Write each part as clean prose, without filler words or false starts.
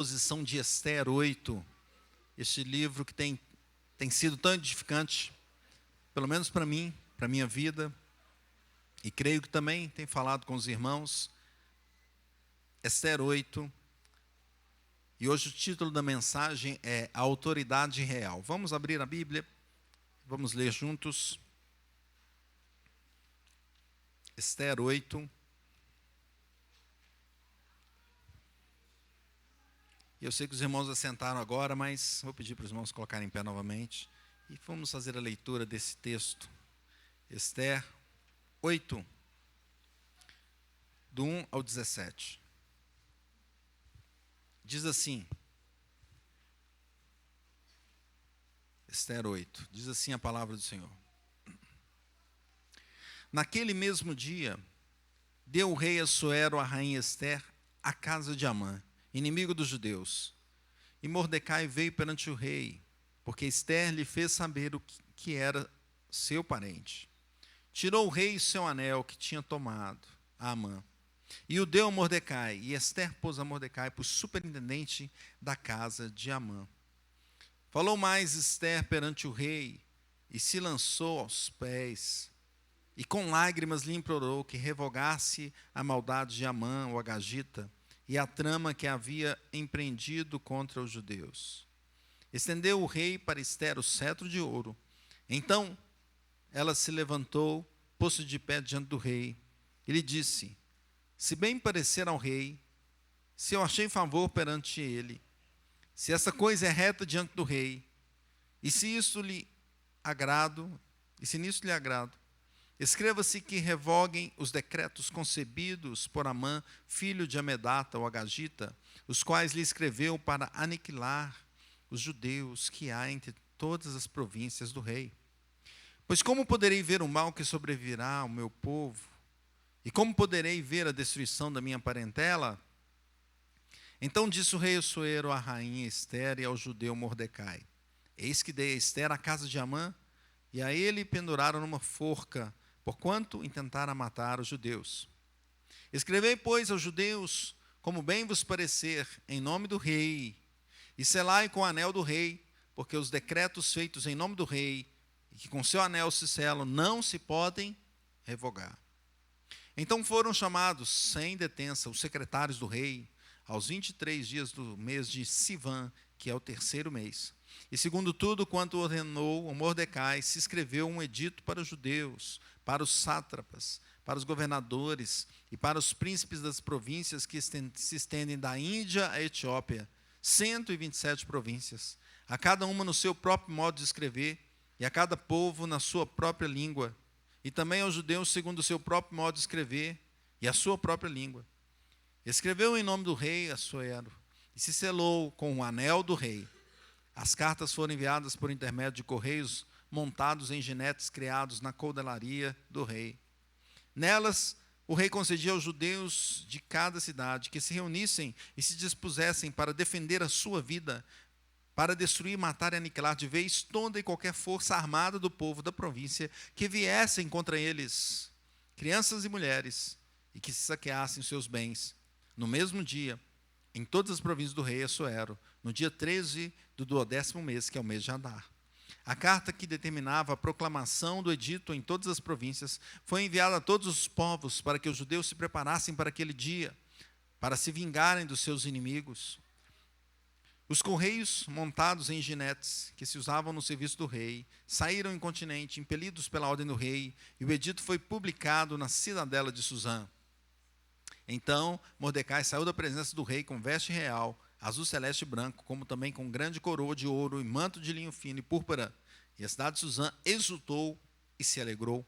Exposição de Esther 8, este livro que tem sido tão edificante, pelo menos para mim, para a minha vida, e creio que também tem falado com os irmãos. Esther 8, e hoje o título da mensagem é A Autoridade Real. Vamos abrir a Bíblia, vamos ler juntos. Esther 8. Eu sei que os irmãos assentaram agora, mas vou pedir para os irmãos colocarem em pé novamente. E vamos fazer a leitura desse texto. Esther 8, do 1 ao 17. Diz assim, Esther 8, diz assim a palavra do Senhor. Naquele mesmo dia, deu o rei Assuero à rainha Esther a casa de Amã, inimigo dos judeus. E Mordecai veio perante o rei, porque Esther lhe fez saber o que era seu parente. Tirou o rei seu anel que tinha tomado a Amã, e o deu a Mordecai, e Esther pôs a Mordecai por superintendente da casa de Amã. Falou mais Esther perante o rei, e se lançou aos pés, e com lágrimas lhe implorou que revogasse a maldade de Amã, o agagita, e a trama que havia empreendido contra os judeus. Estendeu o rei para Esther o cetro de ouro. Então ela se levantou, pôs-se de pé diante do rei, e lhe disse: se bem parecer ao rei, se eu achei favor perante ele, se essa coisa é reta diante do rei, e se isso lhe agrado, escreva-se que revoguem os decretos concebidos por Amã, filho de Amedata, o agagita, os quais lhe escreveu para aniquilar os judeus que há entre todas as províncias do rei. Pois como poderei ver o mal que sobrevirá ao meu povo? E como poderei ver a destruição da minha parentela? Então disse o rei Assuero à rainha Esther e ao judeu Mordecai: eis que dei a Esther a casa de Amã, e a ele penduraram numa forca, porquanto intentara matar os judeus. Escrevei, pois, aos judeus, como bem vos parecer, em nome do rei, e selai com o anel do rei, porque os decretos feitos em nome do rei, e que com seu anel se selam, não se podem revogar. Então foram chamados, sem detença, os secretários do rei, aos 23 dias do mês de Sivan, que é o terceiro mês. E segundo tudo quanto ordenou o Mordecai, se escreveu um edito para os judeus, para os sátrapas, para os governadores e para os príncipes das províncias que se estendem da Índia à Etiópia, 127 províncias, a cada uma no seu próprio modo de escrever, e a cada povo na sua própria língua, e também aos judeus segundo o seu próprio modo de escrever e a sua própria língua. Escreveu em nome do rei Assuero, e se selou com o anel do rei. As cartas foram enviadas por intermédio de correios montados em jinetes criados na coudelaria do rei. Nelas, o rei concedia aos judeus de cada cidade que se reunissem e se dispusessem para defender a sua vida, para destruir, matar e aniquilar de vez toda e qualquer força armada do povo da província que viessem contra eles, crianças e mulheres, e que se saqueassem seus bens. No mesmo dia, em todas as províncias do rei Assuero, no dia 13 do 12º mês, que é o mês de Adar. A carta que determinava a proclamação do edito em todas as províncias foi enviada a todos os povos para que os judeus se preparassem para aquele dia, para se vingarem dos seus inimigos. Os correios montados em jinetes, que se usavam no serviço do rei, saíram incontinenti, impelidos pela ordem do rei, e o edito foi publicado na cidadela de Suzã. Então Mordecai saiu da presença do rei com veste real, azul celeste e branco, como também com grande coroa de ouro e manto de linho fino e púrpura. E a cidade de Suzã exultou e se alegrou.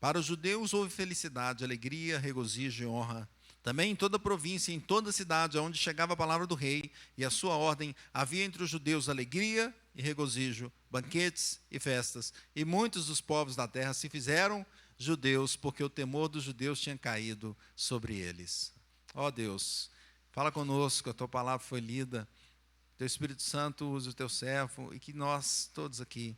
Para os judeus houve felicidade, alegria, regozijo e honra. Também em toda a província, em toda a cidade, onde chegava a palavra do rei e a sua ordem, havia entre os judeus alegria e regozijo, banquetes e festas. E muitos dos povos da terra se fizeram judeus, porque o temor dos judeus tinha caído sobre eles. Ó Deus, fala conosco, a tua palavra foi lida, teu Espírito Santo use o teu servo, e que nós todos aqui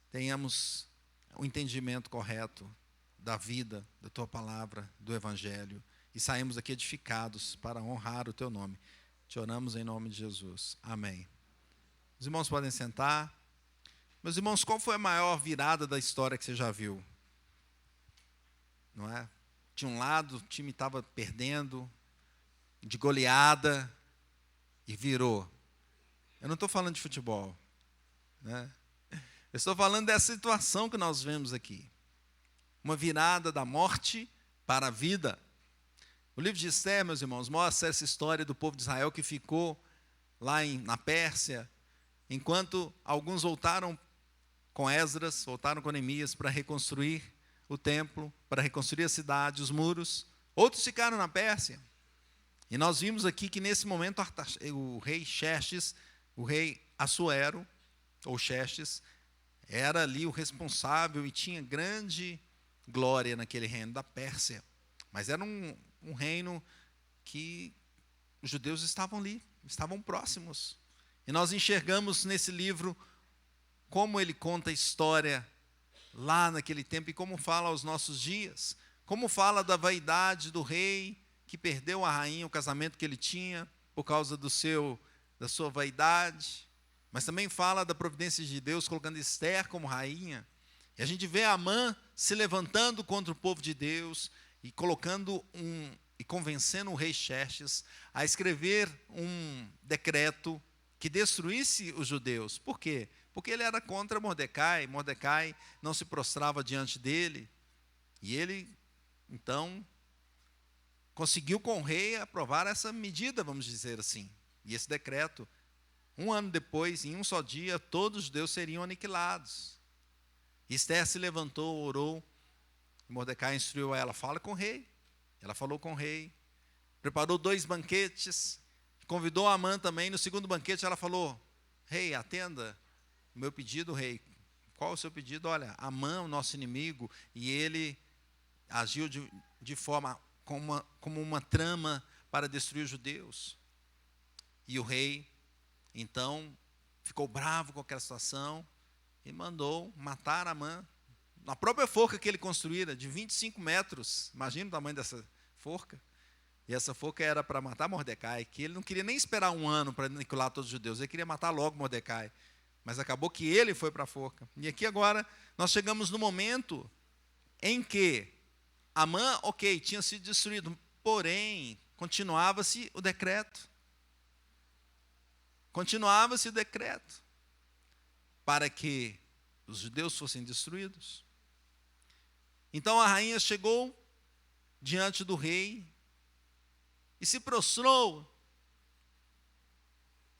tenhamos o entendimento correto da vida, da tua palavra, do evangelho, e saímos aqui edificados para honrar o teu nome. Te oramos em nome de Jesus. Amém. Os irmãos podem sentar. Meus irmãos, qual foi a maior virada da história que você já viu? Não é? De um lado, o time estava perdendo, de goleada, e virou. Eu não estou falando de futebol, né? Eu estou falando dessa situação que nós vemos aqui. Uma virada da morte para a vida. O livro de Esther, meus irmãos, mostra essa história do povo de Israel que ficou lá na Pérsia, enquanto alguns voltaram com Esdras, voltaram com Neemias para reconstruir o templo, para reconstruir a cidade, os muros. Outros ficaram na Pérsia. E nós vimos aqui que nesse momento o rei Xerxes, o rei Assuero, ou Xerxes, era ali o responsável e tinha grande glória naquele reino da Pérsia. Mas era um reino que os judeus estavam ali, estavam próximos. E nós enxergamos nesse livro como ele conta a história lá naquele tempo e como fala aos nossos dias. Como fala da vaidade do rei que perdeu a rainha, o casamento que ele tinha por causa da sua vaidade. Mas também fala da providência de Deus colocando Esther como rainha. E a gente vê Amã se levantando contra o povo de Deus e e convencendo o rei Xerxes a escrever um decreto que destruísse os judeus. Por quê? Porque ele era contra Mordecai. Mordecai não se prostrava diante dele. E ele, então, conseguiu com o rei aprovar essa medida, vamos dizer assim. E esse decreto, 1 ano depois, em um só dia, todos os judeus seriam aniquilados. Esther se levantou, orou. Mordecai instruiu ela, fala com o rei. Ela falou com o rei. Preparou 2 banquetes. Convidou Amã também. No segundo banquete ela falou, rei, atenda o meu pedido, rei. Qual o seu pedido? Olha, Amã, o nosso inimigo, e ele agiu de forma como uma trama para destruir os judeus. E o rei, então, ficou bravo com aquela situação e mandou matar Amã. Na própria forca que ele construíra, de 25 metros, imagina o tamanho dessa forca. E essa forca era para matar Mordecai, que ele não queria nem esperar 1 ano para aniquilar todos os judeus, ele queria matar logo Mordecai. Mas acabou que ele foi para a forca. E aqui agora, nós chegamos no momento em que Amã, ok, tinha sido destruído, porém, continuava-se o decreto. Continuava-se o decreto para que os judeus fossem destruídos. Então a rainha chegou diante do rei e se prostrou.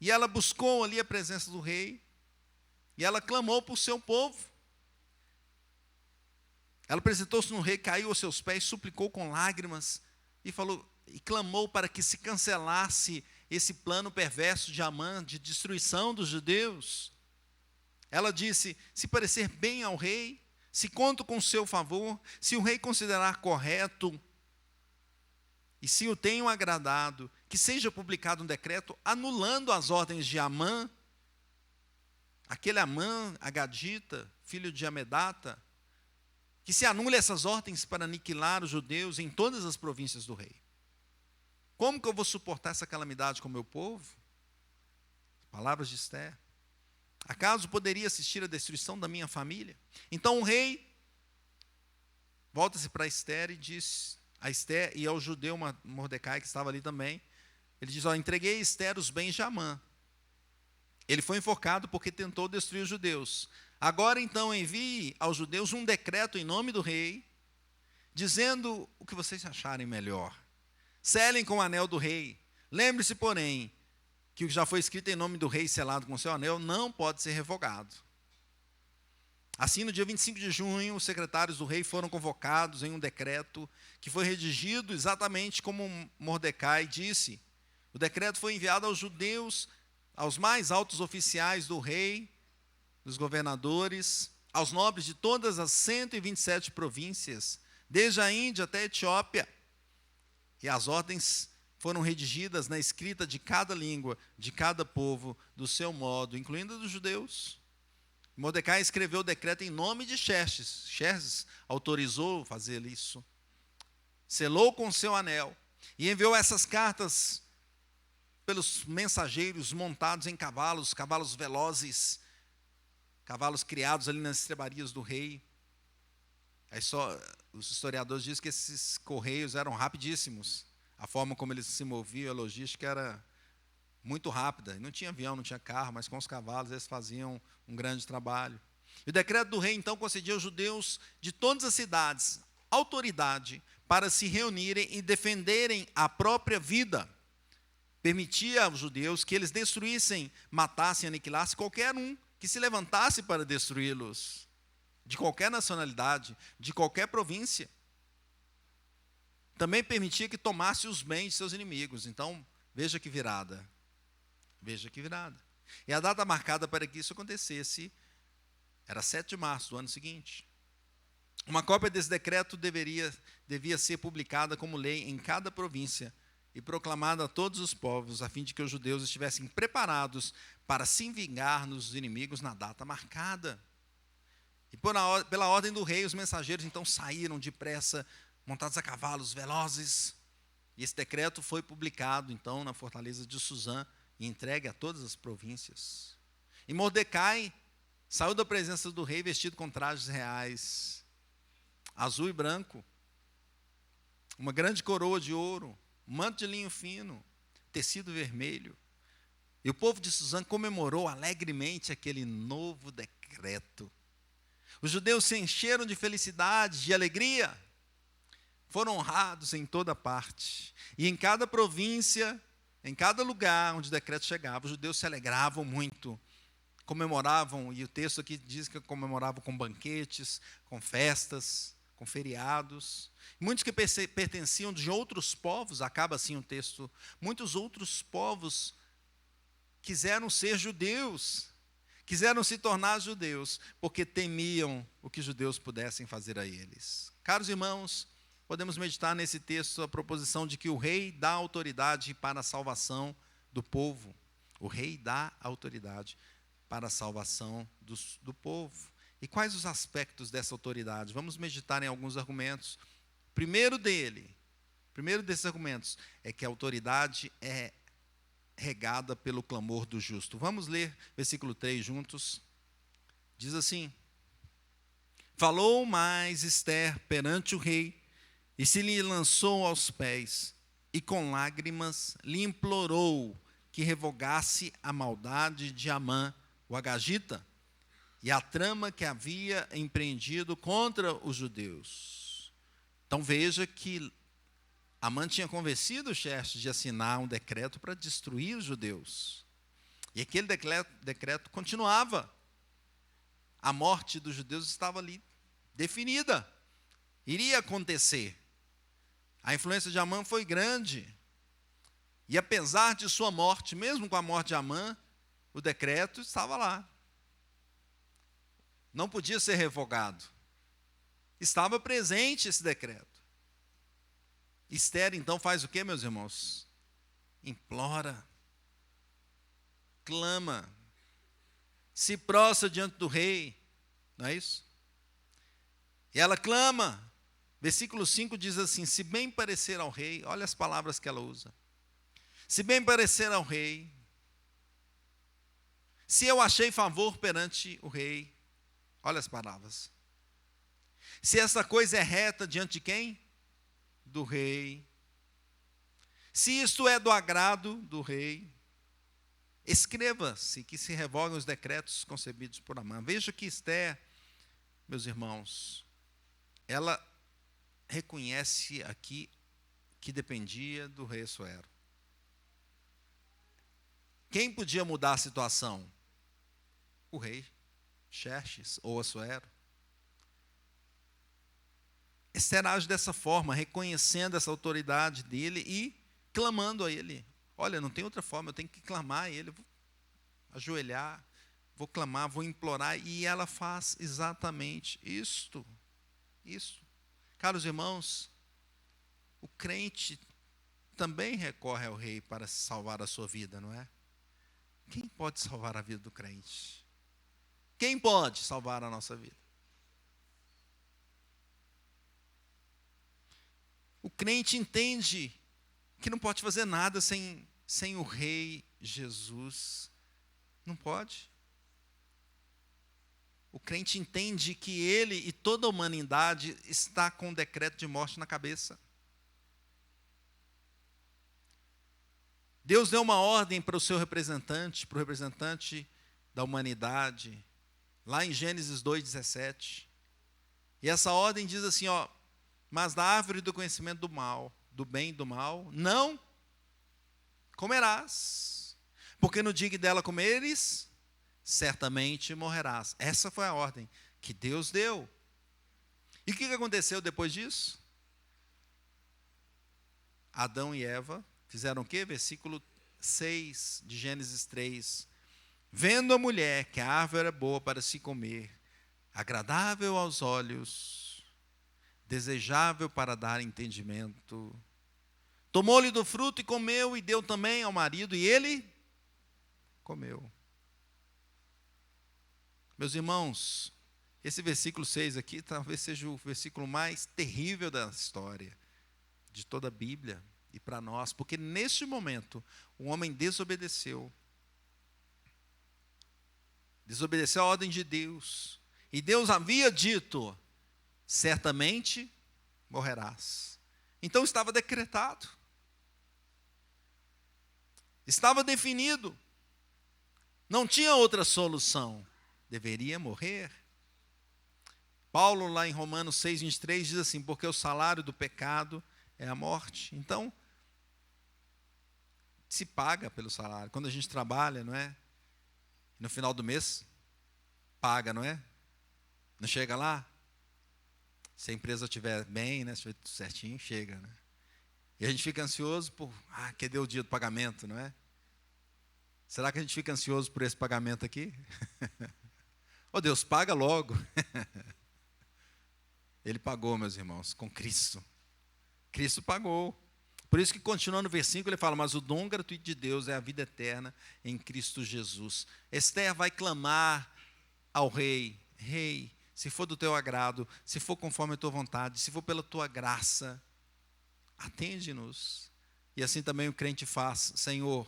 E ela buscou ali a presença do rei. E ela clamou por seu povo. Ela apresentou-se no rei, caiu aos seus pés, suplicou com lágrimas e clamou para que se cancelasse esse plano perverso de Amã, de destruição dos judeus. Ela disse, se parecer bem ao rei, se conto com o seu favor, se o rei considerar correto, e se o tenho agradado, que seja publicado um decreto anulando as ordens de Amã, aquele Amã, agadita, filho de Amedata, que se anule essas ordens para aniquilar os judeus em todas as províncias do rei. Como que eu vou suportar essa calamidade com o meu povo? Palavras de Esther. Acaso poderia assistir à destruição da minha família? Então o rei volta-se para Esther e diz a Esther e ao judeu Mordecai, que estava ali também, ele diz, entreguei a Esther os bens de Amã. Ele foi enforcado porque tentou destruir os judeus. Agora então envie aos judeus um decreto em nome do rei, dizendo o que vocês acharem melhor. Selem com o anel do rei. Lembre-se, porém, que o que já foi escrito em nome do rei, selado com seu anel, não pode ser revogado. Assim, no dia 25 de junho, os secretários do rei foram convocados em um decreto que foi redigido exatamente como Mordecai disse. O decreto foi enviado aos judeus, aos mais altos oficiais do rei, dos governadores, aos nobres de todas as 127 províncias, desde a Índia até a Etiópia. E as ordens foram redigidas na escrita de cada língua, de cada povo, do seu modo, incluindo a dos judeus. Mordecai escreveu o decreto em nome de Xerxes. Xerxes autorizou fazer isso. Selou com seu anel e enviou essas cartas pelos mensageiros montados em cavalos, cavalos velozes, cavalos criados ali nas estrebarias do rei. Aí só os historiadores dizem que esses correios eram rapidíssimos. A forma como eles se moviam, a logística era muito rápida. Não tinha avião, não tinha carro, mas com os cavalos eles faziam um grande trabalho. E o decreto do rei, então, concedia aos judeus de todas as cidades autoridade para se reunirem e defenderem a própria vida. Permitia aos judeus que eles destruíssem, matassem, aniquilassem qualquer um que se levantasse para destruí-los, de qualquer nacionalidade, de qualquer província. Também permitia que tomasse os bens de seus inimigos. Então, veja que virada. Veja que virada. E a data marcada para que isso acontecesse era 7 de março do ano seguinte. Uma cópia desse decreto devia ser publicada como lei em cada província e proclamada a todos os povos, a fim de que os judeus estivessem preparados para se vingar nos inimigos na data marcada. E pela ordem do rei, os mensageiros então saíram depressa, montados a cavalos velozes. E esse decreto foi publicado então na fortaleza de Suzã e entregue a todas as províncias. E Mordecai saiu da presença do rei vestido com trajes reais, azul e branco, uma grande coroa de ouro, um manto de linho fino, tecido vermelho. E o povo de Suzã comemorou alegremente aquele novo decreto. Os judeus se encheram de felicidade, de alegria. Foram honrados em toda parte. E em cada província, em cada lugar onde o decreto chegava, os judeus se alegravam muito. Comemoravam, e o texto aqui diz que comemoravam com banquetes, com festas, com feriados. Muitos que pertenciam de outros povos, acaba assim o texto, muitos outros povos quiseram ser judeus, quiseram se tornar judeus, porque temiam o que os judeus pudessem fazer a eles. Caros irmãos, podemos meditar nesse texto a proposição de que o rei dá autoridade para a salvação do povo. O rei dá autoridade para a salvação do povo. E quais os aspectos dessa autoridade? Vamos meditar em alguns argumentos. O primeiro desses argumentos é que a autoridade é regada pelo clamor do justo. Vamos ler versículo 3 juntos. Diz assim: falou mais Ester perante o rei, e se lhe lançou aos pés, e com lágrimas lhe implorou que revogasse a maldade de Amã, o agagita, e a trama que havia empreendido contra os judeus. Então veja que Amã tinha convencido Xerxes de assinar um decreto para destruir os judeus. E aquele decreto continuava. A morte dos judeus estava ali definida. Iria acontecer. A influência de Amã foi grande. E apesar de sua morte, mesmo com a morte de Amã, o decreto estava lá. Não podia ser revogado. Estava presente esse decreto. Ester, então, faz o quê, meus irmãos? Implora, clama, se prostra diante do rei, não é isso? E ela clama, versículo 5 diz assim: se bem parecer ao rei, olha as palavras que ela usa. Se bem parecer ao rei, se eu achei favor perante o rei, olha as palavras. Se essa coisa é reta diante de quem? Do rei. Se isto é do agrado do rei, escreva-se que se revogam os decretos concebidos por Amã. Veja que Ester, meus irmãos, ela reconhece aqui que dependia do rei Assuero. Quem podia mudar a situação? O rei Xerxes ou Assuero. Ester age dessa forma, reconhecendo essa autoridade dele e clamando a ele. Olha, não tem outra forma, eu tenho que clamar a ele, vou ajoelhar, vou clamar, vou implorar. E ela faz exatamente isto. Caros irmãos, o crente também recorre ao rei para salvar a sua vida, não é? Quem pode salvar a vida do crente? Quem pode salvar a nossa vida? O crente entende que não pode fazer nada sem sem o rei Jesus? Não pode. O crente entende que ele e toda a humanidade está com o decreto de morte na cabeça. Deus deu uma ordem para o seu representante, para o representante da humanidade, lá em Gênesis 2,17. E essa ordem diz assim, ó: mas da árvore do conhecimento do mal, do bem e do mal, não comerás, porque no dia que dela comeres, certamente morrerás. Essa foi a ordem que Deus deu. E o que aconteceu depois disso? Adão e Eva fizeram o quê? Versículo 6 de Gênesis 3. Vendo a mulher que a árvore era boa para se comer, agradável aos olhos, desejável para dar entendimento, tomou-lhe do fruto e comeu, e deu também ao marido, e ele comeu. Meus irmãos, esse versículo 6 aqui talvez seja o versículo mais terrível da história, de toda a Bíblia, e para nós, porque neste momento o homem desobedeceu a ordem de Deus, e Deus havia dito: certamente morrerás. Então estava decretado, estava definido, não tinha outra solução, deveria morrer. Paulo, lá em Romanos 6,23, diz assim: porque o salário do pecado é a morte. Então, se paga pelo salário. Quando a gente trabalha, não é? No final do mês, paga, não é? Não chega lá? Se a empresa estiver bem, né, se estiver tudo certinho, chega, né? E a gente fica ansioso por, cadê o dia do pagamento, não é? Será que a gente fica ansioso por esse pagamento aqui? Oh, Deus, paga logo. Ele pagou, meus irmãos, com Cristo. Cristo pagou. Por isso que, continuando no versículo, ele fala: mas o dom gratuito de Deus é a vida eterna em Cristo Jesus. Esther vai clamar ao rei: rei, se for do teu agrado, se for conforme a tua vontade, se for pela tua graça, atende-nos. E assim também o crente faz: Senhor,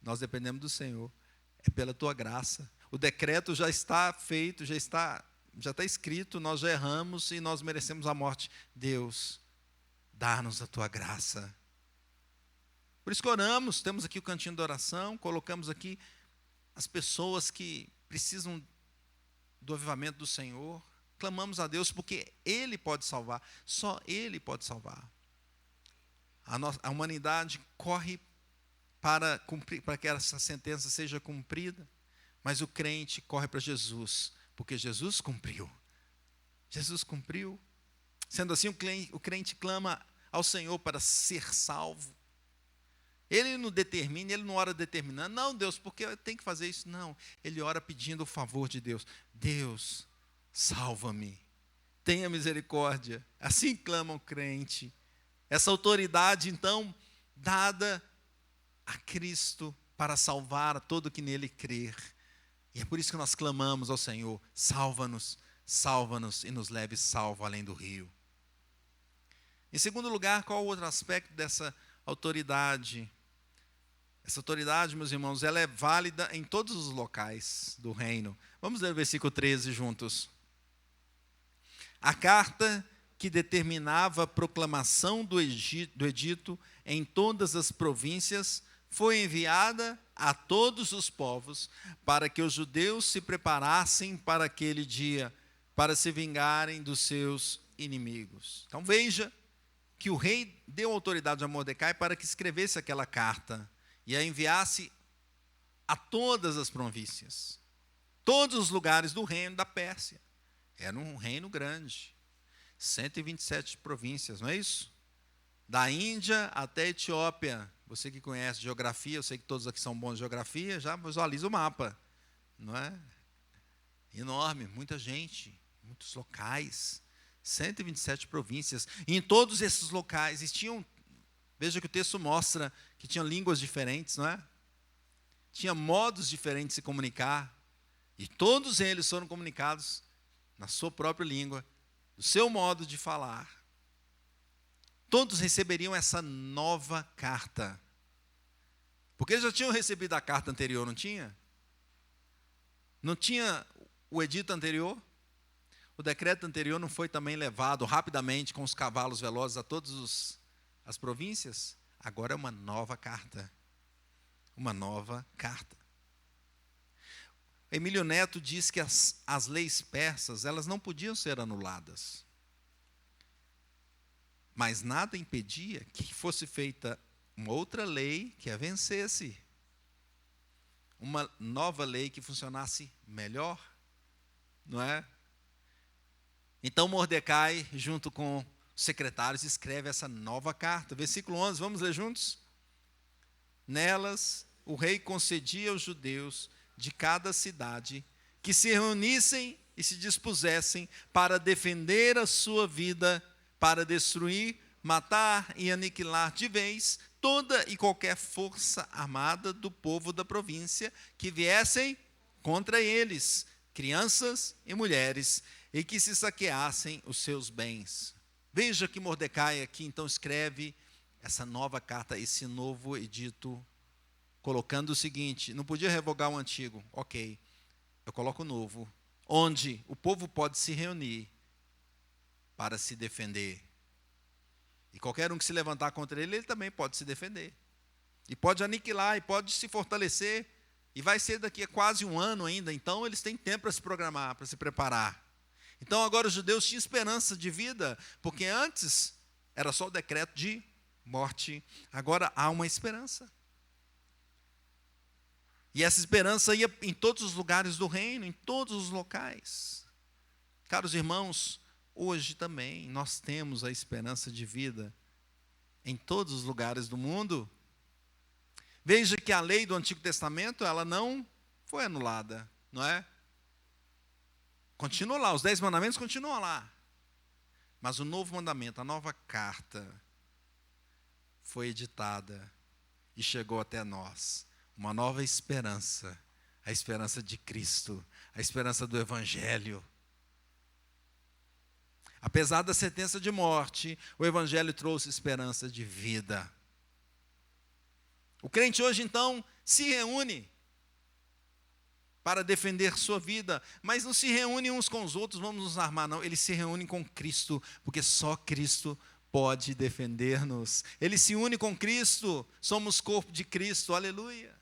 nós dependemos do Senhor, é pela tua graça. O decreto já está feito, já está escrito, nós já erramos e nós merecemos a morte. Deus, dá-nos a tua graça. Por isso que oramos, temos aqui o cantinho de oração, colocamos aqui as pessoas que precisam do avivamento do Senhor, clamamos a Deus porque Ele pode salvar, só Ele pode salvar. A humanidade corre para que essa sentença seja cumprida, mas o crente corre para Jesus, porque Jesus cumpriu. Jesus cumpriu. Sendo assim, o crente clama ao Senhor para ser salvo. Ele não determina, ele não ora determinando: não, Deus, porque eu tenho que fazer isso. Não, ele ora pedindo o favor de Deus. Deus, salva-me, tenha misericórdia. Assim clama o crente. Essa autoridade, então, dada a Cristo para salvar a todo que nele crer. E é por isso que nós clamamos ao Senhor: salva-nos, salva-nos e nos leve salvo além do rio. Em segundo lugar, qual o outro aspecto dessa autoridade? Essa autoridade, meus irmãos, ela é válida em todos os locais do reino. Vamos ler o versículo 13 juntos. A carta que determinava a proclamação do edito em todas as províncias foi enviada a todos os povos, para que os judeus se preparassem para aquele dia, para se vingarem dos seus inimigos. Então veja que o rei deu autoridade a Mordecai para que escrevesse aquela carta e a enviasse a todas as províncias, todos os lugares do reino da Pérsia. Era um reino grande, 127 províncias, não é isso? Da Índia até a Etiópia. Você que conhece geografia, eu sei que todos aqui são bons de geografia, já visualiza o mapa, não é? Enorme, muita gente, muitos locais, 127 províncias. E em todos esses locais existiam, veja que o texto mostra que tinham línguas diferentes, não é? Tinha modos diferentes de se comunicar, e todos eles foram comunicados na sua própria língua, do seu modo de falar. Todos receberiam essa nova carta. Porque eles já tinham recebido a carta anterior, não tinha? Não tinha o edito anterior? O decreto anterior não foi também levado rapidamente com os cavalos velozes a todas as províncias? Agora é uma nova carta. Uma nova carta. Emílio Neto diz que as leis persas, elas não podiam ser anuladas. Mas nada impedia que fosse feita uma outra lei que a vencesse. Uma nova lei que funcionasse melhor, não é? Então Mordecai, junto com os secretários, escreve essa nova carta. Versículo 11, vamos ler juntos? Nelas, o rei concedia aos judeus de cada cidade que se reunissem e se dispusessem para defender a sua vida, para destruir, matar e aniquilar de vez toda e qualquer força armada do povo da província que viessem contra eles, crianças e mulheres, e que se saqueassem os seus bens. Veja que Mordecai aqui então escreve essa nova carta, esse novo edito, colocando o seguinte: não podia revogar o antigo, ok, eu coloco o novo, onde o povo pode se reunir para se defender. E qualquer um que se levantar contra ele, ele também pode se defender. E pode aniquilar, e pode se fortalecer. E vai ser daqui a quase um ano ainda, então eles têm tempo para se programar, para se preparar. Então agora os judeus tinham esperança de vida, porque antes era só o decreto de morte. Agora há uma esperança. E essa esperança ia em todos os lugares do reino, em todos os locais. Caros irmãos, hoje também nós temos a esperança de vida em todos os lugares do mundo. Veja que a lei do Antigo Testamento, ela não foi anulada, não é? Continua lá, os 10 mandamentos continuam lá. Mas o novo mandamento, a nova carta, foi editada e chegou até nós. Uma nova esperança, a esperança de Cristo, a esperança do Evangelho. Apesar da sentença de morte, o Evangelho trouxe esperança de vida. O crente hoje, então, se reúne para defender sua vida, mas não se reúne uns com os outros, vamos nos armar, não. Eles se reúnem com Cristo, porque só Cristo pode defender-nos. Ele se une com Cristo, somos corpo de Cristo, aleluia.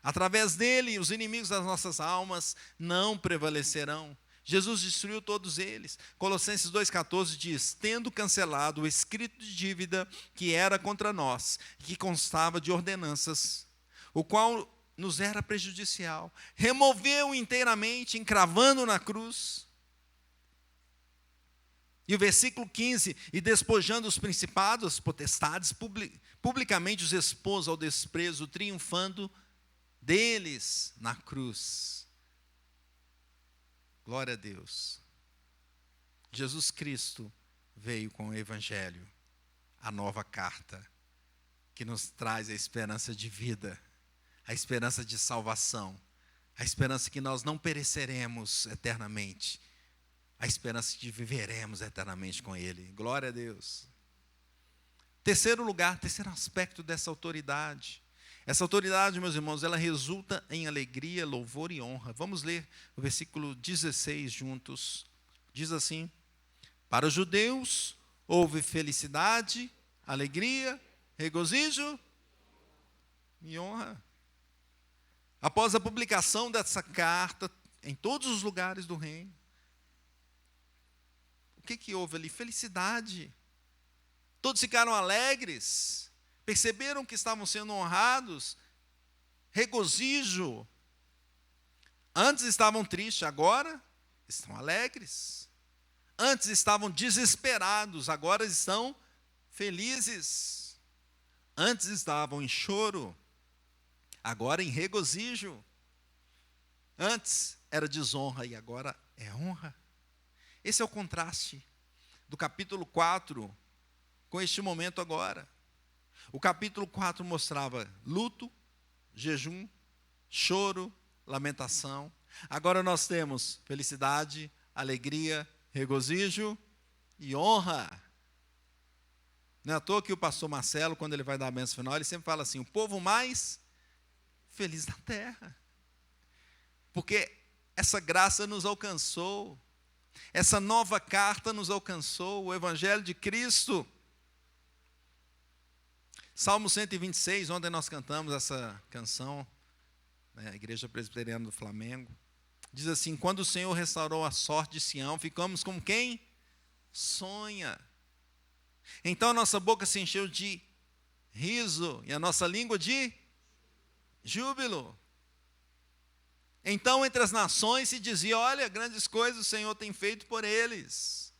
Através dele, os inimigos das nossas almas não prevalecerão. Jesus destruiu todos eles. Colossenses 2,14 diz: tendo cancelado o escrito de dívida que era contra nós, que constava de ordenanças, o qual nos era prejudicial, removeu inteiramente, encravando na cruz. E o versículo 15: e despojando os principados, as potestades, publicamente os expôs ao desprezo, triunfando deles na cruz. Glória a Deus. Jesus Cristo veio com o Evangelho, a nova carta, que nos traz a esperança de vida, a esperança de salvação, a esperança que nós não pereceremos eternamente, a esperança de viveremos eternamente com Ele. Glória a Deus. Terceiro lugar, terceiro aspecto dessa autoridade. Essa autoridade, meus irmãos, ela resulta em alegria, louvor e honra. Vamos ler o versículo 16 juntos. Diz assim: para os judeus houve felicidade, alegria, regozijo e honra. Após a publicação dessa carta em todos os lugares do reino, o que houve ali? Felicidade. Todos ficaram alegres. Perceberam que estavam sendo honrados, regozijo. Antes estavam tristes, agora estão alegres. Antes estavam desesperados, agora estão felizes. Antes estavam em choro, agora em regozijo. Antes era desonra e agora é honra. Esse é o contraste do capítulo 4 com este momento agora. O capítulo 4 mostrava luto, jejum, choro, lamentação. Agora nós temos felicidade, alegria, regozijo e honra. Não é à toa que o pastor Marcelo, quando ele vai dar a bênção final, ele sempre fala assim: o povo mais feliz da terra. Porque essa graça nos alcançou, essa nova carta nos alcançou, o Evangelho de Cristo. Salmo 126, ontem nós cantamos essa canção, a Igreja Presbiteriana do Flamengo. Diz assim: quando o Senhor restaurou a sorte de Sião, ficamos como quem sonha. Então a nossa boca se encheu de riso e a nossa língua de júbilo. Então entre as nações se dizia: olha, grandes coisas o Senhor tem feito por eles.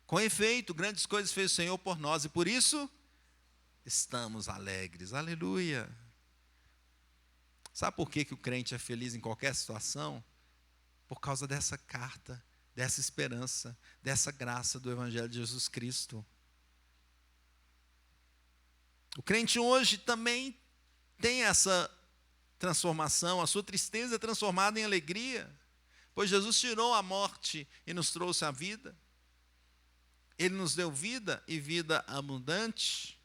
Com efeito, grandes coisas fez o Senhor por nós, e por isso estamos alegres. Aleluia. Sabe por que o crente é feliz em qualquer situação? Por causa dessa carta, dessa esperança, dessa graça do Evangelho de Jesus Cristo. O crente hoje também tem essa transformação, a sua tristeza é transformada em alegria, pois Jesus tirou a morte e nos trouxe a vida. Ele nos deu vida e vida abundante.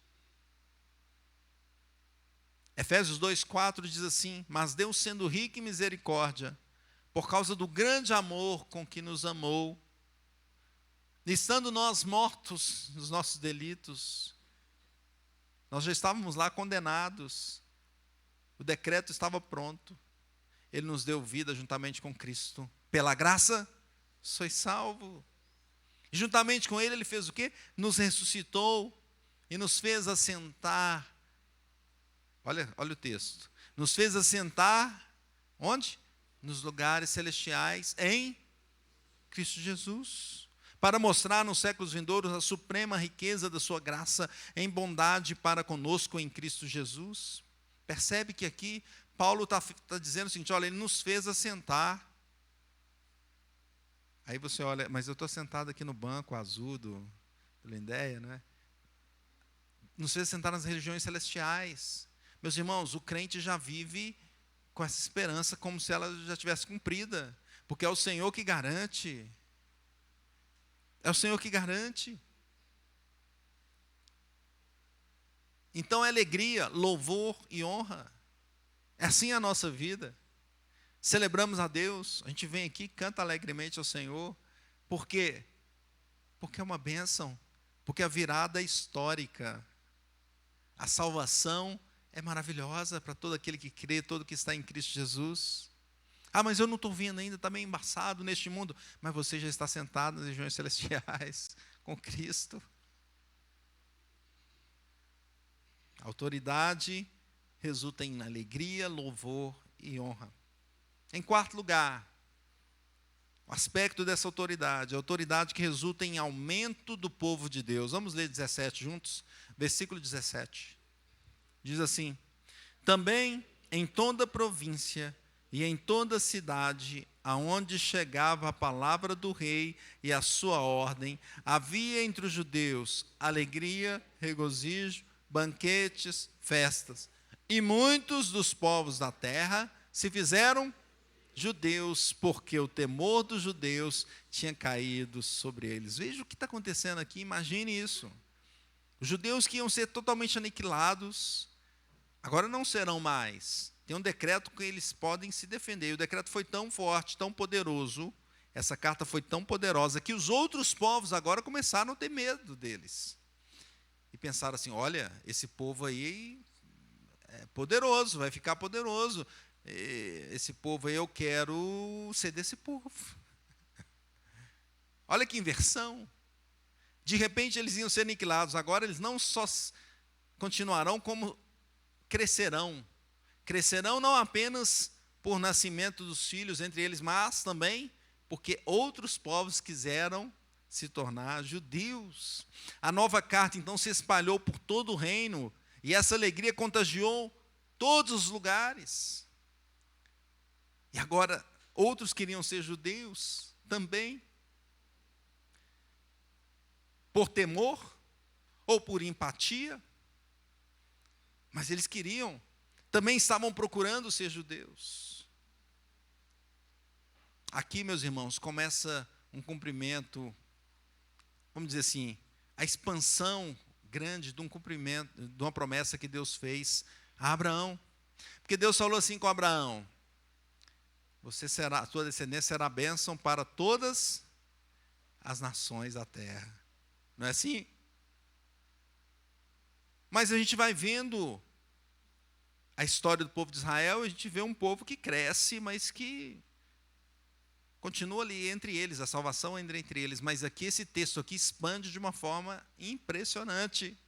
Efésios 2,4 diz assim: mas Deus, sendo rico em misericórdia, por causa do grande amor com que nos amou, estando nós mortos nos nossos delitos, nós já estávamos lá condenados, o decreto estava pronto, Ele nos deu vida juntamente com Cristo. Pela graça, sois salvo. E juntamente com Ele, Ele fez o quê? Nos ressuscitou e nos fez assentar. Olha o texto. Nos fez assentar, onde? Nos lugares celestiais, em Cristo Jesus, para mostrar nos séculos vindouros a suprema riqueza da sua graça em bondade para conosco em Cristo Jesus. Percebe que aqui Paulo está dizendo o seguinte: olha, Ele nos fez assentar. Aí você olha, mas eu estou sentado aqui no banco azul do Lindéia, não é? Nos fez assentar nas regiões celestiais. Meus irmãos, o crente já vive com essa esperança como se ela já tivesse cumprida, porque é o Senhor que garante. É o Senhor que garante. Então é alegria, louvor e honra. É assim a nossa vida. Celebramos a Deus, a gente vem aqui, canta alegremente ao Senhor. Por quê? Porque é uma bênção, porque a virada é histórica. A salvação é maravilhosa para todo aquele que crê, todo que está em Cristo Jesus. Ah, mas eu não estou vendo ainda, está meio embaçado neste mundo. Mas você já está sentado nas regiões celestiais com Cristo. A autoridade resulta em alegria, louvor e honra. Em quarto lugar, o aspecto dessa autoridade, a autoridade que resulta em aumento do povo de Deus. Vamos ler 17 juntos? Versículo 17. Diz assim: também em toda a província e em toda a cidade, aonde chegava a palavra do rei e a sua ordem, havia entre os judeus alegria, regozijo, banquetes, festas. E muitos dos povos da terra se fizeram judeus, porque o temor dos judeus tinha caído sobre eles. Veja o que está acontecendo aqui, imagine isso. Os judeus que iam ser totalmente aniquilados, agora não serão mais. Tem um decreto que eles podem se defender. E o decreto foi tão forte, tão poderoso, essa carta foi tão poderosa, que os outros povos agora começaram a ter medo deles. E pensaram assim: olha, esse povo aí é poderoso, vai ficar poderoso. Esse povo aí, eu quero ser desse povo. Olha que inversão. De repente eles iam ser aniquilados. Agora eles não só continuarão, como crescerão. Crescerão não apenas por nascimento dos filhos entre eles, mas também porque outros povos quiseram se tornar judeus. A nova carta então se espalhou por todo o reino, e essa alegria contagiou todos os lugares. E agora outros queriam ser judeus também, por temor ou por empatia, mas eles queriam, também estavam procurando ser judeus. Aqui, meus irmãos, começa um cumprimento, vamos dizer assim, a expansão grande de um cumprimento, de uma promessa que Deus fez a Abraão. Porque Deus falou assim com Abraão: a tua descendência será bênção para todas as nações da terra. Não é assim? Mas a gente vai vendo a história do povo de Israel, a gente vê um povo que cresce, mas que continua ali entre eles, a salvação entra entre eles. Mas aqui, esse texto aqui expande de uma forma impressionante,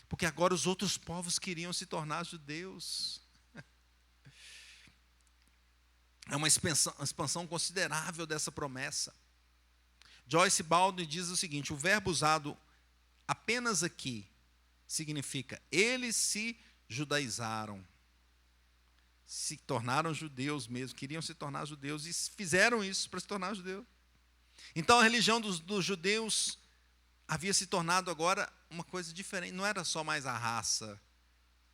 porque agora os outros povos queriam se tornar judeus. É uma expansão considerável dessa promessa. Joyce Baldwin diz o seguinte: o verbo usado apenas aqui significa eles se judaizaram, se tornaram judeus mesmo, queriam se tornar judeus e fizeram isso para se tornar judeus. Então a religião dos judeus havia se tornado agora uma coisa diferente, não era só mais a raça,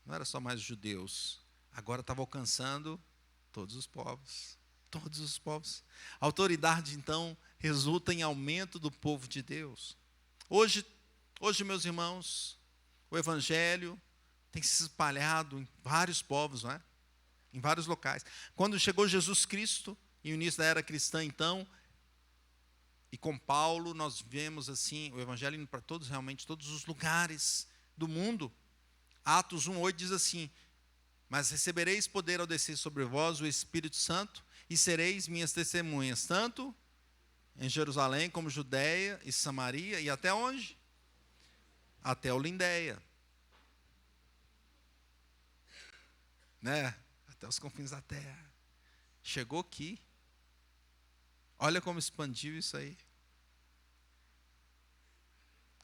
não era só mais os judeus, agora estava alcançando todos os povos, todos os povos. A autoridade então resulta em aumento do povo de Deus. Hoje, meus irmãos, o evangelho tem se espalhado em vários povos, não é? Em vários locais. Quando chegou Jesus Cristo, e o início da era cristã, então, e com Paulo, nós vemos assim, o evangelho indo para realmente todos os lugares do mundo. Atos 1:8 diz assim: mas recebereis poder ao descer sobre vós o Espírito Santo, e sereis minhas testemunhas, tanto em Jerusalém como Judeia e Samaria, e até onde? Até Olindeia. Né? Até os confins da terra. Chegou aqui. Olha como expandiu isso aí.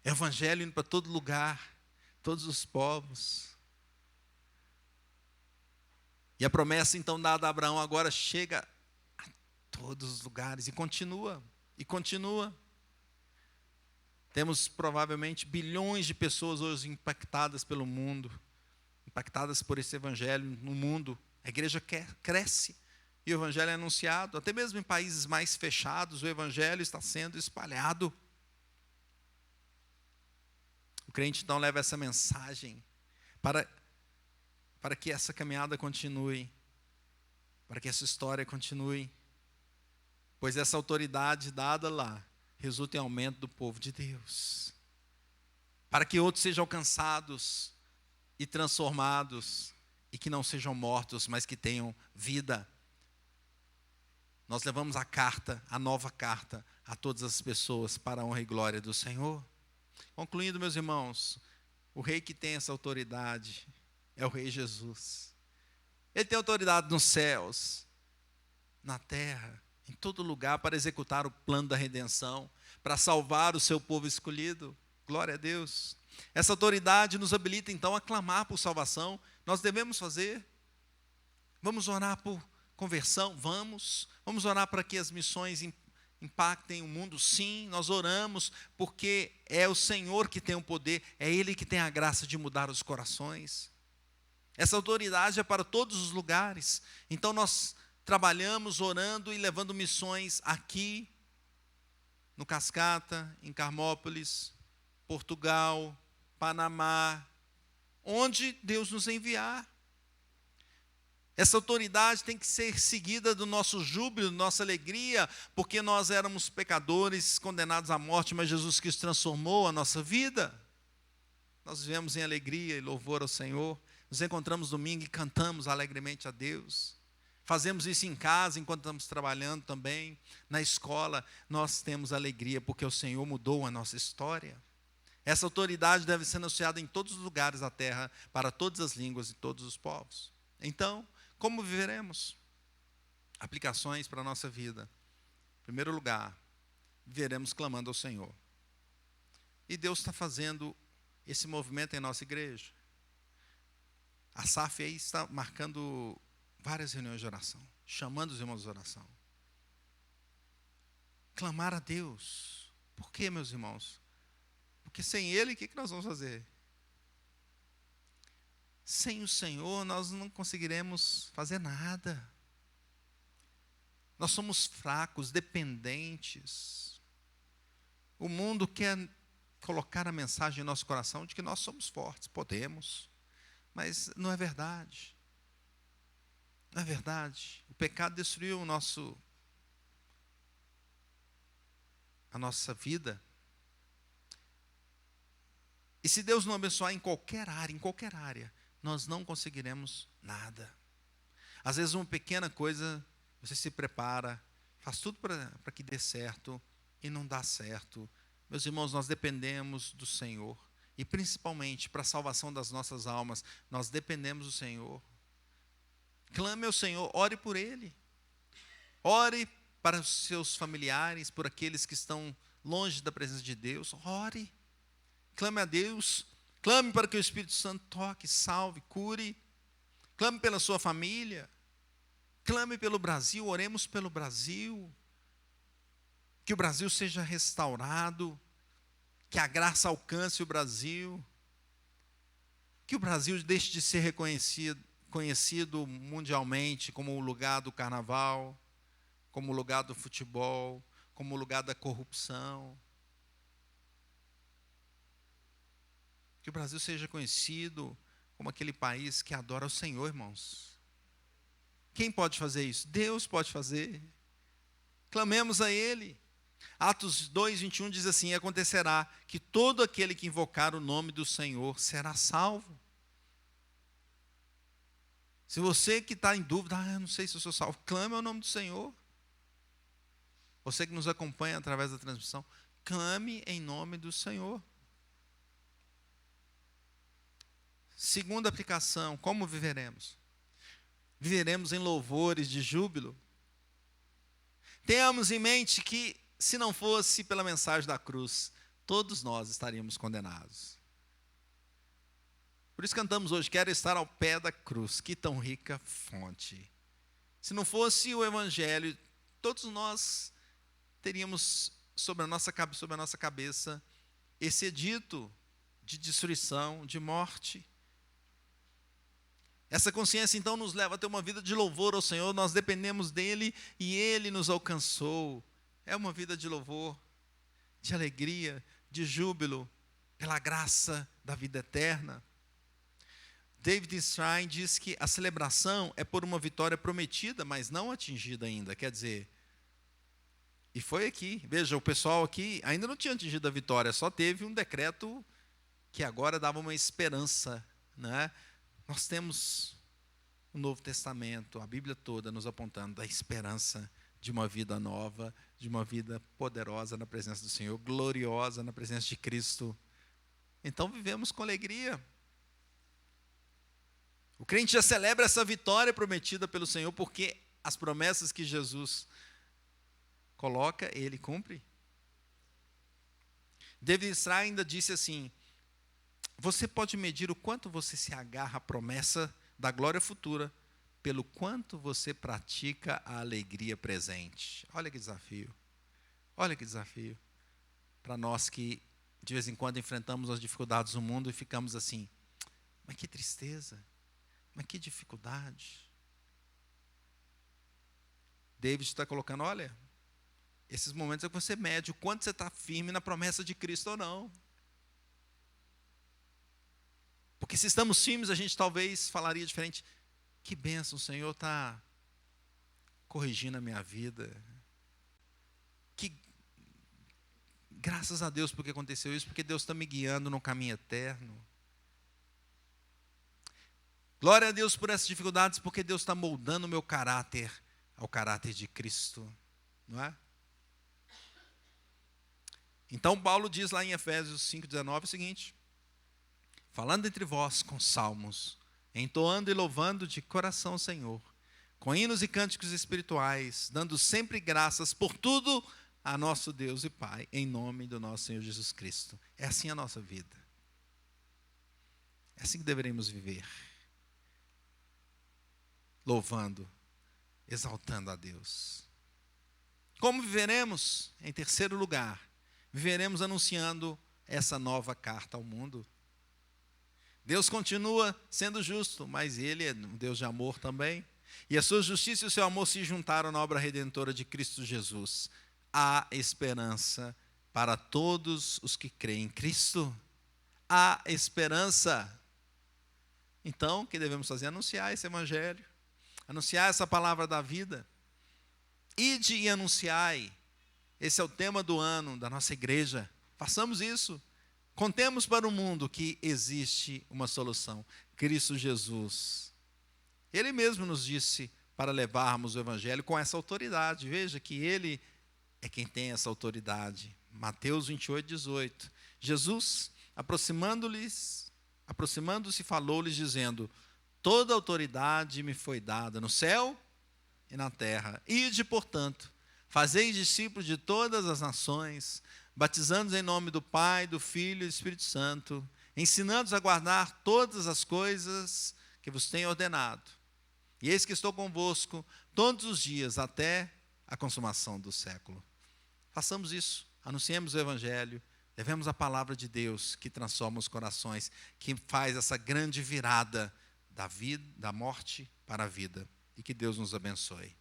Evangelho indo para todo lugar, todos os povos. E a promessa então dada a Abraão agora chega a todos os lugares e continua, e continua. Temos provavelmente bilhões de pessoas hoje impactadas pelo mundo, impactadas por esse evangelho no mundo. A igreja cresce e o evangelho é anunciado. Até mesmo em países mais fechados, o evangelho está sendo espalhado. O crente então leva essa mensagem para que essa caminhada continue, para que essa história continue, pois essa autoridade dada lá resulta em aumento do povo de Deus, para que outros sejam alcançados e transformados, e que não sejam mortos, mas que tenham vida. Nós levamos a nova carta, a todas as pessoas, para a honra e glória do Senhor. Concluindo, meus irmãos, o rei que tem essa autoridade é o Rei Jesus. Ele tem autoridade nos céus, na terra, em todo lugar, para executar o plano da redenção, para salvar o seu povo escolhido. Glória a Deus. Essa autoridade nos habilita então a clamar por salvação. Nós devemos fazer. Vamos orar por conversão? Vamos orar para que as missões impactem o mundo? Sim, nós oramos, porque é o Senhor que tem o poder, é Ele que tem a graça de mudar os corações. Essa autoridade é para todos os lugares. Então nós trabalhamos orando e levando missões aqui, no Cascata, em Carmópolis, Portugal, Panamá, onde Deus nos enviar. Essa autoridade tem que ser seguida do nosso júbilo, da nossa alegria, porque nós éramos pecadores, condenados à morte, mas Jesus Cristo transformou a nossa vida. Nós vivemos em alegria e louvor ao Senhor. Nos encontramos domingo e cantamos alegremente a Deus. Fazemos isso em casa, enquanto estamos trabalhando também. Na escola, nós temos alegria, porque o Senhor mudou a nossa história. Essa autoridade deve ser anunciada em todos os lugares da terra, para todas as línguas e todos os povos. Então, como viveremos? Aplicações para a nossa vida. Em primeiro lugar, viveremos clamando ao Senhor. E Deus está fazendo esse movimento em nossa igreja. A SAF aí está marcando várias reuniões de oração, chamando os irmãos de oração. Clamar a Deus. Por quê, meus irmãos? Porque sem Ele, o que nós vamos fazer? Sem o Senhor, nós não conseguiremos fazer nada. Nós somos fracos, dependentes. O mundo quer colocar a mensagem em nosso coração de que nós somos fortes, podemos, mas não é verdade. Não é verdade. O pecado destruiu a nossa vida. E se Deus não abençoar em qualquer área, nós não conseguiremos nada. Às vezes uma pequena coisa, você se prepara, faz tudo para que dê certo e não dá certo. Meus irmãos, nós dependemos do Senhor. E principalmente para a salvação das nossas almas, nós dependemos do Senhor. Clame ao Senhor, ore por Ele. Ore para os seus familiares, por aqueles que estão longe da presença de Deus. Ore. Clame a Deus. Clame para que o Espírito Santo toque, salve, cure. Clame pela sua família. Clame pelo Brasil, oremos pelo Brasil. Que o Brasil seja restaurado. Que a graça alcance o Brasil. Que o Brasil deixe de ser conhecido mundialmente como o lugar do carnaval, como o lugar do futebol, como o lugar da corrupção. Que o Brasil seja conhecido como aquele país que adora o Senhor, irmãos. Quem pode fazer isso? Deus pode fazer. Clamemos a Ele. Atos 2:21 diz assim: e acontecerá que todo aquele que invocar o nome do Senhor será salvo. Se você que está em dúvida, eu não sei se eu sou salvo, clame ao nome do Senhor. Você que nos acompanha através da transmissão, clame em nome do Senhor. Segunda aplicação, como viveremos? Viveremos em louvores de júbilo. Tenhamos em mente que, se não fosse pela mensagem da cruz, todos nós estaríamos condenados. Por isso cantamos hoje, quero estar ao pé da cruz, que tão rica fonte. Se não fosse o Evangelho, todos nós teríamos sobre a nossa cabeça esse edito de destruição, de morte. Essa consciência então nos leva a ter uma vida de louvor ao Senhor, nós dependemos dEle e Ele nos alcançou. É uma vida de louvor, de alegria, de júbilo, pela graça da vida eterna. David Stein diz que a celebração é por uma vitória prometida, mas não atingida ainda. Quer dizer, e foi aqui, veja, o pessoal aqui ainda não tinha atingido a vitória, só teve um decreto que agora dava uma esperança, né? Nós temos o Novo Testamento, a Bíblia toda nos apontando da esperança de uma vida nova, de uma vida poderosa na presença do Senhor, gloriosa na presença de Cristo. Então vivemos com alegria. O crente já celebra essa vitória prometida pelo Senhor, porque as promessas que Jesus coloca, Ele cumpre. David Stein ainda disse assim: você pode medir o quanto você se agarra à promessa da glória futura, pelo quanto você pratica a alegria presente. Olha que desafio. Olha que desafio. Para nós que, de vez em quando, enfrentamos as dificuldades do mundo e ficamos assim, mas que tristeza, mas que dificuldade. David está colocando, olha, esses momentos é que você mede o quanto você está firme na promessa de Cristo ou não. Porque se estamos firmes, a gente talvez falaria diferente. Que bênção, o Senhor está corrigindo a minha vida. Que graças a Deus porque aconteceu isso, porque Deus está me guiando no caminho eterno. Glória a Deus por essas dificuldades, porque Deus está moldando o meu caráter ao caráter de Cristo. Não é? Então Paulo diz lá em Efésios 5,19 o seguinte: falando entre vós com salmos, entoando e louvando de coração o Senhor, com hinos e cânticos espirituais, dando sempre graças por tudo a nosso Deus e Pai, em nome do nosso Senhor Jesus Cristo. É assim a nossa vida. É assim que deveremos viver. Louvando, exaltando a Deus. Como viveremos? Em terceiro lugar, viveremos anunciando essa nova carta ao mundo. Deus continua sendo justo, mas Ele é um Deus de amor também. E a sua justiça e o seu amor se juntaram na obra redentora de Cristo Jesus. Há esperança para todos os que creem em Cristo. Há esperança. Então, o que devemos fazer? Anunciar esse evangelho, anunciar essa palavra da vida. Ide e anunciai. Esse é o tema do ano da nossa igreja. Façamos isso. Contemos para o mundo que existe uma solução. Cristo Jesus. Ele mesmo nos disse para levarmos o evangelho com essa autoridade. Veja que ele é quem tem essa autoridade. Mateus 28, 18. Jesus, aproximando-se, falou-lhes, dizendo: toda autoridade me foi dada no céu e na terra. Ide, portanto, fazei discípulos de todas as nações, batizando-os em nome do Pai, do Filho e do Espírito Santo, ensinando-os a guardar todas as coisas que vos tenho ordenado. E eis que estou convosco todos os dias, até a consumação do século. Façamos isso, anunciemos o evangelho, levemos a palavra de Deus que transforma os corações, que faz essa grande virada da vida, da morte para a vida. E que Deus nos abençoe.